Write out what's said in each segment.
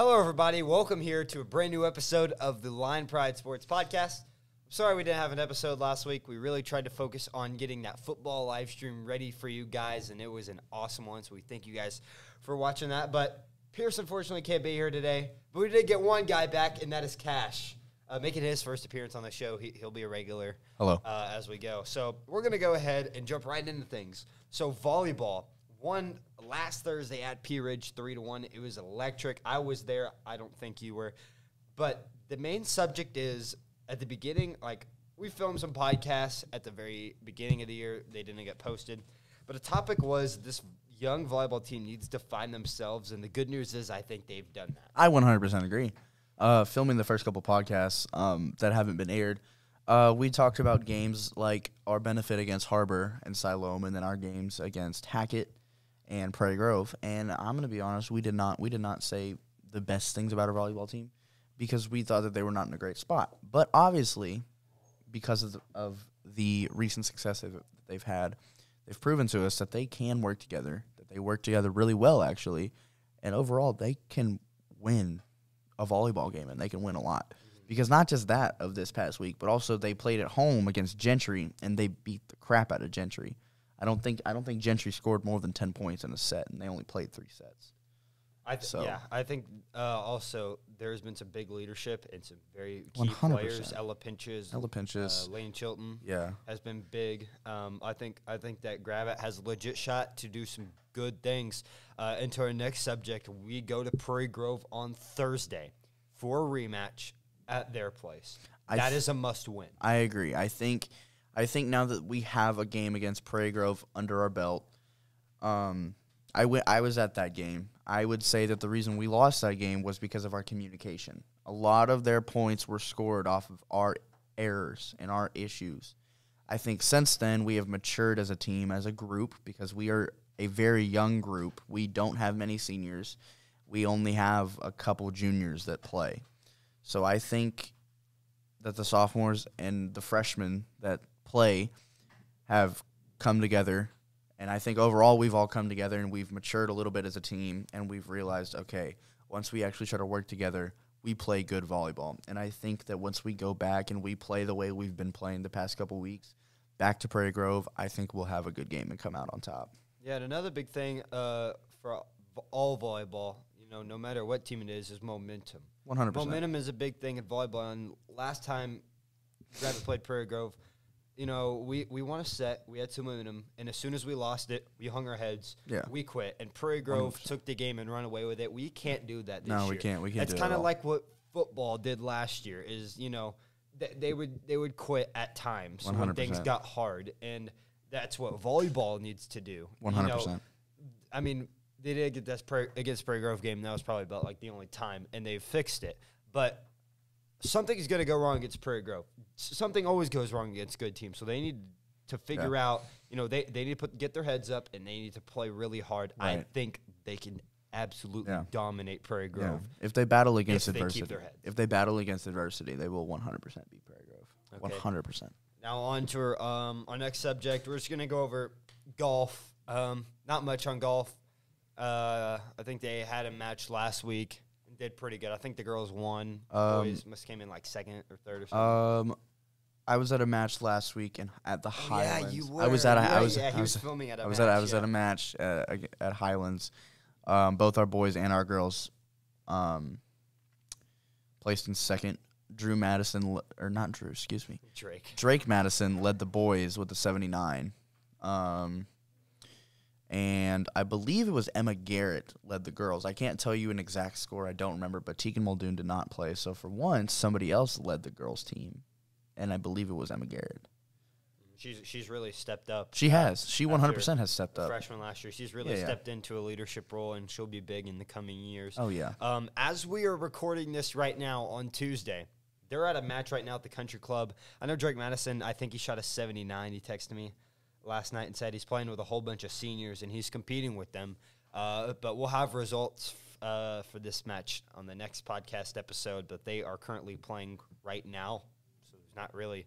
Hello, everybody. Welcome here to a brand new episode of the Line Pride Sports Podcast. I'm sorry we didn't have an episode last week. We really tried to focus on getting that football live stream ready for you guys, and it was an awesome one, so we thank you guys for watching that. But Pierce, unfortunately, can't be here today, but we did get one guy back, and that is Cash. Making his first appearance on the show. He'll be a regular. Hello. As we go. So we're going to go ahead and jump right into things. So volleyball won last Thursday at Pea Ridge 3-1. It was electric. I was there. I don't think you were. But the main subject is at the beginning, like we filmed some podcasts at the very beginning of the year. They didn't get posted. But the topic was this young volleyball team needs to find themselves. And the good news is I think they've done that. I 100% agree. Filming the first couple podcasts that haven't been aired, we talked about games like our benefit against Harbor and Siloam, and then our games against Hackett and Prairie Grove. And I'm going to be honest, we did not say the best things about our volleyball team because we thought that they were not in a great spot. But obviously, because of the recent success that they've had, they've proven to us that they can work together, that they work together really well, actually, and overall they can win a volleyball game, and they can win a lot. Because not just that of this past week, but also they played at home against Gentry, and they beat the crap out of Gentry. I don't think Gentry scored more than 10 points in a set, and they only played 3 sets. I think also there's been some big leadership and some very key 100%. Players. Ella Pinches, Lane Chilton, has been big. I think that Gravette has a legit shot to do some good things. Into our next subject, we go to Prairie Grove on Thursday for a rematch at their place. That is a must-win. I agree. I think now that we have a game against Prairie Grove under our belt, I was at that game. I would say that the reason we lost that game was because of our communication. A lot of their points were scored off of our errors and our issues. I think since then we have matured as a team, as a group, because we are a very young group. We don't have many seniors. We only have a couple juniors that play. So I think that the sophomores and the freshmen that play have come together. And I think overall we've all come together and we've matured a little bit as a team, and we've realized, okay, once we actually try to work together, we play good volleyball. And I think that once we go back and we play the way we've been playing the past couple weeks, back to Prairie Grove, I think we'll have a good game and come out on top. Yeah, and another big thing for all volleyball, no matter what team it is momentum. 100%. Momentum is a big thing in volleyball. And last time Gravette played Prairie Grove, we won a set. We had some momentum, and as soon as we lost it, we hung our heads. Yeah. We quit, and Prairie Grove 100%. Took the game and run away with it. We can't do that this year. No, we can't. We can't. That's kind of like what football did last year. Is they would quit at times 100%. When things got hard, and that's what volleyball needs to do. 100%. I mean, they did get this against Prairie Grove game. That was probably about like the only time, and they fixed it. But something is going to go wrong against Prairie Grove. Something always goes wrong against good teams. So they need to figure out, they need to get their heads up, and they need to play really hard. Right. I think they can absolutely dominate Prairie Grove. Yeah. If they battle against adversity, they will 100% beat Prairie Grove. Okay. 100%. Now on to our next subject. We're just going to go over golf. Not much on golf. I think they had a match last week. Did pretty good. I think the girls won. Boys must came in like second or third or something. I was at a match last week at the Highlands. Yeah, you were. I was filming at a match. I was at a match at Highlands. Both our boys and our girls placed in second. Drake Madison led the boys with the 79. And I believe it was Emma Garrett led the girls. I can't tell you an exact score. I don't remember, but Tegan Muldoon did not play. So for once, somebody else led the girls' team, and I believe it was Emma Garrett. She's really stepped up. She has. She 100% has stepped up. Freshman last year. She's really stepped into a leadership role, and she'll be big in the coming years. Oh, yeah. As we are recording this right now on Tuesday, they're at a match right now at the Country Club. I know Drake Madison, I think he shot a 79. He texted me last night and said he's playing with a whole bunch of seniors, and he's competing with them. But we'll have results for this match on the next podcast episode, but they are currently playing right now, so there's not really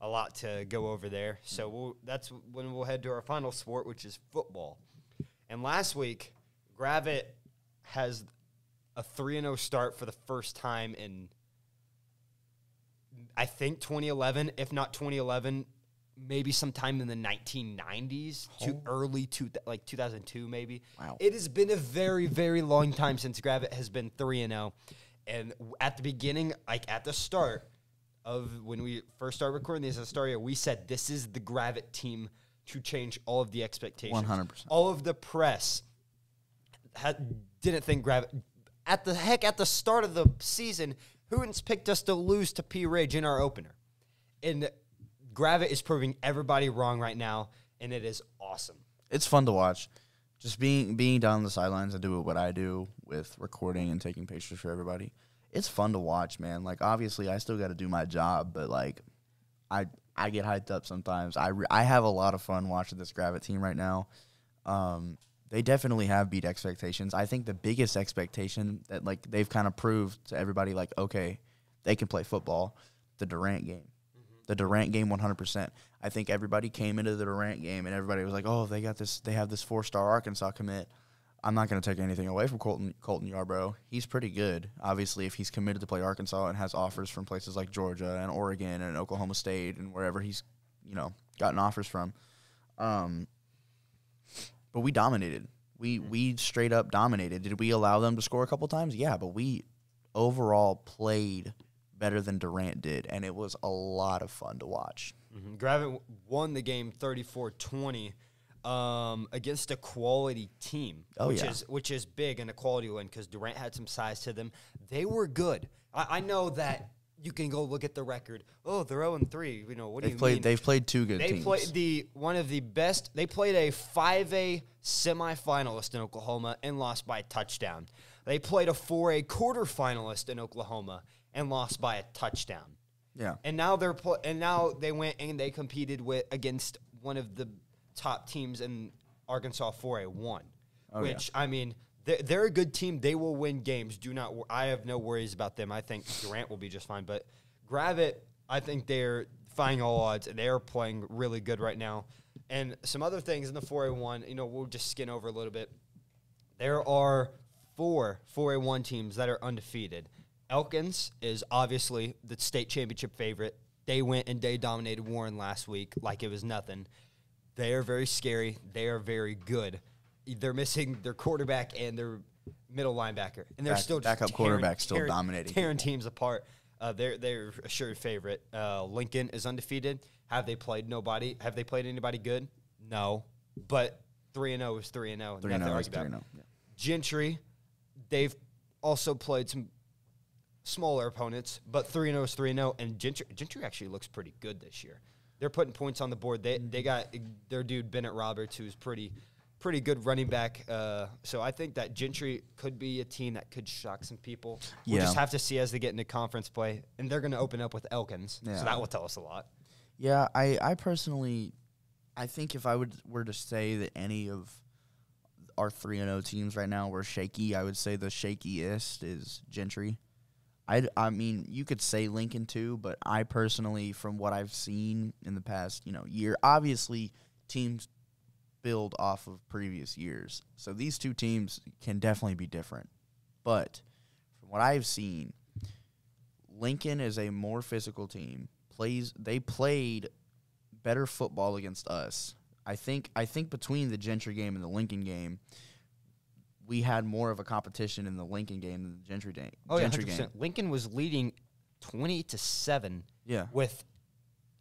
a lot to go over there. So that's when we'll head to our final sport, which is football. And last week, Gravette has a 3-0 start for the first time in, I think, 2011, if not 2011, maybe sometime in the 1990s to early 2002 maybe. Wow. It has been a very, very long time since Gravette has been 3-0. And at the beginning, like at the start of when we first started recording this at the start here, we said this is the Gravette team to change all of the expectations. 100%. All of the press didn't think Gravette. At the start of the season, Hootens picked us to lose to P. Ridge in our opener. And Gravette is proving everybody wrong right now, and it is awesome. It's fun to watch. Just being down the sidelines and doing what I do with recording and taking pictures for everybody. It's fun to watch, man. Like, obviously, I still got to do my job, but, like, I get hyped up sometimes. I have a lot of fun watching this Gravette team right now. They definitely have beat expectations. I think the biggest expectation that, like, they've kind of proved to everybody, like, okay, they can play football, the Durant game. The Durant game, 100%. I think everybody came into the Durant game, and everybody was like, oh, they have this 4-star Arkansas commit. I'm not going to take anything away from Colton Yarbrough. He's pretty good. Obviously, if he's committed to play Arkansas and has offers from places like Georgia and Oregon and Oklahoma State and wherever he's, gotten offers from. But we dominated. We straight up dominated. Did we allow them to score a couple times? Yeah, but we overall played better than Durant did, and it was a lot of fun to watch. Mm-hmm. Gravette won the game 34-20 against a quality team, which is big and a quality win because Durant had some size to them. They were good. I know that you can go look at the record. Oh, they're 0-3. What do you mean? They've played two good teams. They played one of the best. They played a 5A semifinalist in Oklahoma and lost by a touchdown. They played a 4A quarterfinalist in Oklahoma and lost by a touchdown. Yeah. And now they went and they competed against one of the top teams in Arkansas 4A1. I mean, they're a good team. They will win games. I have no worries about them. I think Durant will be just fine. But Gravette, I think they're defying all odds, and they are playing really good right now. And some other things in the 4A1, we'll just skin over a little bit. There are 4 4A1 teams that are undefeated. Elkins is obviously the state championship favorite. They went and they dominated Warren last week like it was nothing. They are very scary. They are very good. They're missing their quarterback and their middle linebacker, and they're still just backup quarterback still dominating, tearing teams apart. They're a sure favorite. Lincoln is undefeated. Have they played nobody? Have they played anybody good? No, but 3-0 is 3-0. 3-0 is 3-0. Yeah. Gentry, they've also played some smaller opponents, but 3-0 is 3-0, and Gentry actually looks pretty good this year. They're putting points on the board. They got their dude Bennett Roberts, who's pretty good running back. So I think that Gentry could be a team that could shock some people. We'll just have to see as they get into conference play, and they're going to open up with Elkins, so that will tell us a lot. Yeah, I personally, I think if I were to say that any of our 3-0 teams right now were shaky, I would say the shakiest is Gentry. I mean, you could say Lincoln too, but I personally, from what I've seen in the past, year, obviously teams build off of previous years. So these two teams can definitely be different. But from what I've seen, Lincoln is a more physical team. They played better football against us. I think between the Gentry game and the Lincoln game, we had more of a competition in the Lincoln game than the Gentry game. Oh, yeah, 100%. Game. Lincoln was leading 20-7 with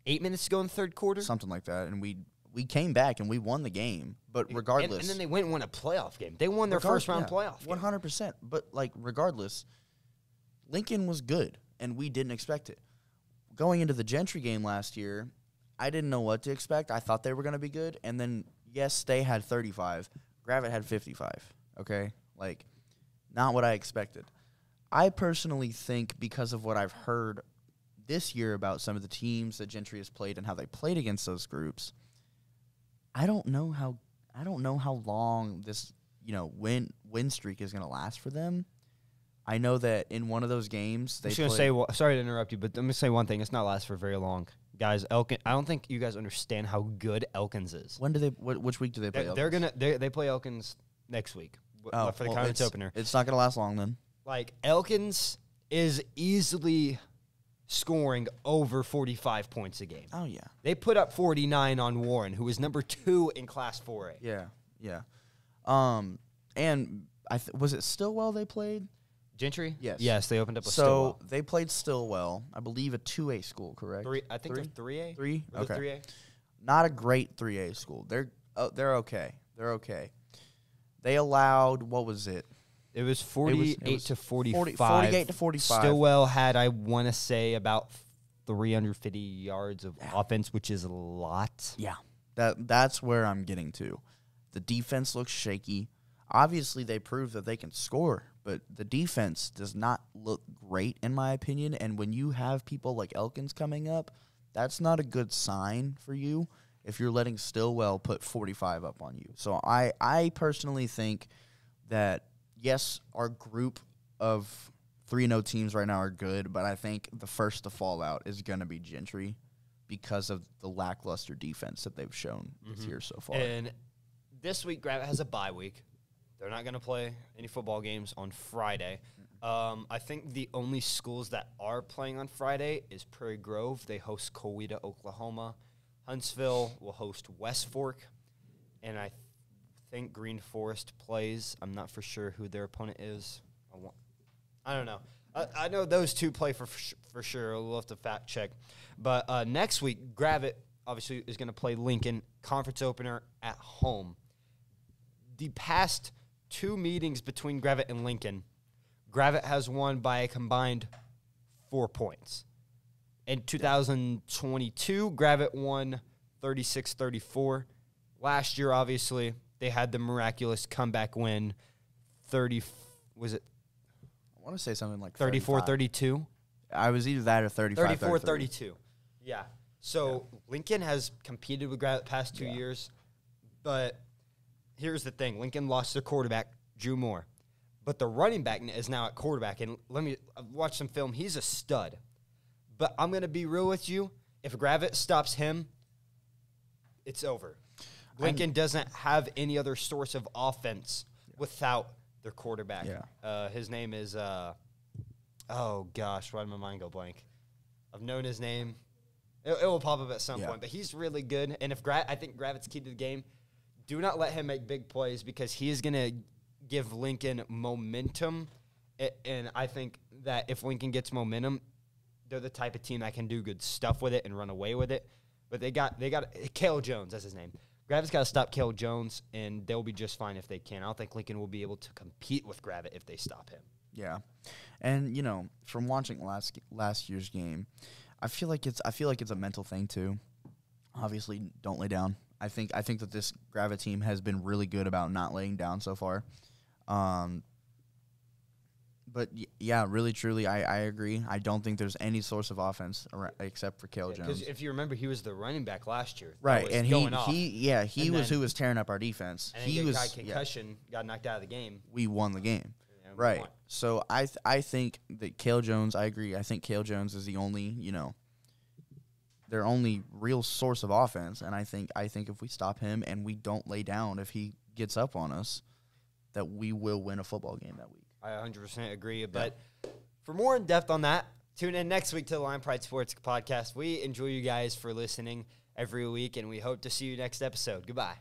8 minutes to go in the third quarter. Something like that. And we came back and we won the game. But regardless. And then they went and won a playoff game. They won their first-round playoff game. 100%. But, regardless, Lincoln was good, and we didn't expect it. Going into the Gentry game last year, I didn't know what to expect. I thought they were going to be good. And then, yes, they had 35. Gravette had 55. Okay? Not what I expected. I personally think because of what I've heard this year about some of the teams that Gentry has played and how they played against those groups, I don't know how long this, win streak is going to last for them. I know that in one of those games they sorry to interrupt you, but let me say one thing. It's not last for very long. Guys, Elkins, I don't think you guys understand how good Elkins is. When do they which week do they play Elkins? They play Elkins next week for the conference opener. It's not going to last long then. Like, Elkins is easily scoring over 45 points a game. Oh, yeah. They put up 49 on Warren, who is number 2 in Class 4A. Yeah. And was it Stillwell they played? Gentry? Yes. Yes, they opened up a Stillwell. So they played Stillwell, I believe a 2A school, correct? I think they're 3A. 3? Or Okay. 3A? Not a great 3A school. They're okay. They're okay. They allowed, what was it? It was 48 to 45. 48 to 45. Stillwell had, I want to say, about 350 yards of offense, which is a lot. Yeah. That's where I'm getting to. The defense looks shaky. Obviously, they proved that they can score, but the defense does not look great, in my opinion. And when you have people like Elkins coming up, that's not a good sign for you if you're letting Stillwell put 45 up on you. So I personally think that, yes, our group of 3-0 teams right now are good, but I think the first to fall out is going to be Gentry because of the lackluster defense that they've shown this year so far. And this week, Gravette has a bye week. They're not going to play any football games on Friday. I think the only schools that are playing on Friday is Prairie Grove. They host Coweta, Oklahoma. Huntsville will host West Fork. And I think Green Forest plays. I'm not for sure who their opponent is. I don't know. I know those two play for sure. We'll have to fact check. But next week, Gravette obviously is going to play Lincoln, conference opener at home. The past 2 meetings between Gravette and Lincoln, Gravette has won by a combined 4 points. In 2022, Gravette won 36-34. Last year, obviously, they had the miraculous comeback win, 30. Was it? I want to say something like 34-32. I was either that or 35. 34-32. Yeah. So Lincoln has competed with Gravette the past 2 years, but here's the thing: Lincoln lost their quarterback, Drew Moore, but the running back is now at quarterback. And I've watched some film; he's a stud. But I'm gonna be real with you: if Gravette stops him, it's over. Lincoln doesn't have any other source of offense without their quarterback. Yeah. His name is oh gosh, why did my mind go blank? I've known his name. It will pop up at some point, but he's really good. And I think Gravette's key to the game. Do not let him make big plays because he is going to give Lincoln momentum. And I think that if Lincoln gets momentum, they're the type of team that can do good stuff with it and run away with it. But they got Cale Jones, that's his name. Gravette's got to stop Cale Jones, and they'll be just fine if they can. I don't think Lincoln will be able to compete with Gravette if they stop him. Yeah. And, from watching last year's game, I feel like it's a mental thing too. Obviously, don't lay down. I think that this Gravette team has been really good about not laying down so far. But yeah, really, truly, I agree. I don't think there's any source of offense except for Cale Jones. Because if you remember, he was the running back last year. Right, and he was who was tearing up our defense. And he got concussion, got knocked out of the game. We won the game. Right. So I think that Cale Jones, I agree. I think Cale Jones is the only, their only real source of offense. And I think if we stop him and we don't lay down, if he gets up on us, that we will win a football game that week. I 100% agree. But for more in depth on that, tune in next week to the Lion Pride Sports Podcast. We enjoy you guys for listening every week, and we hope to see you next episode. Goodbye.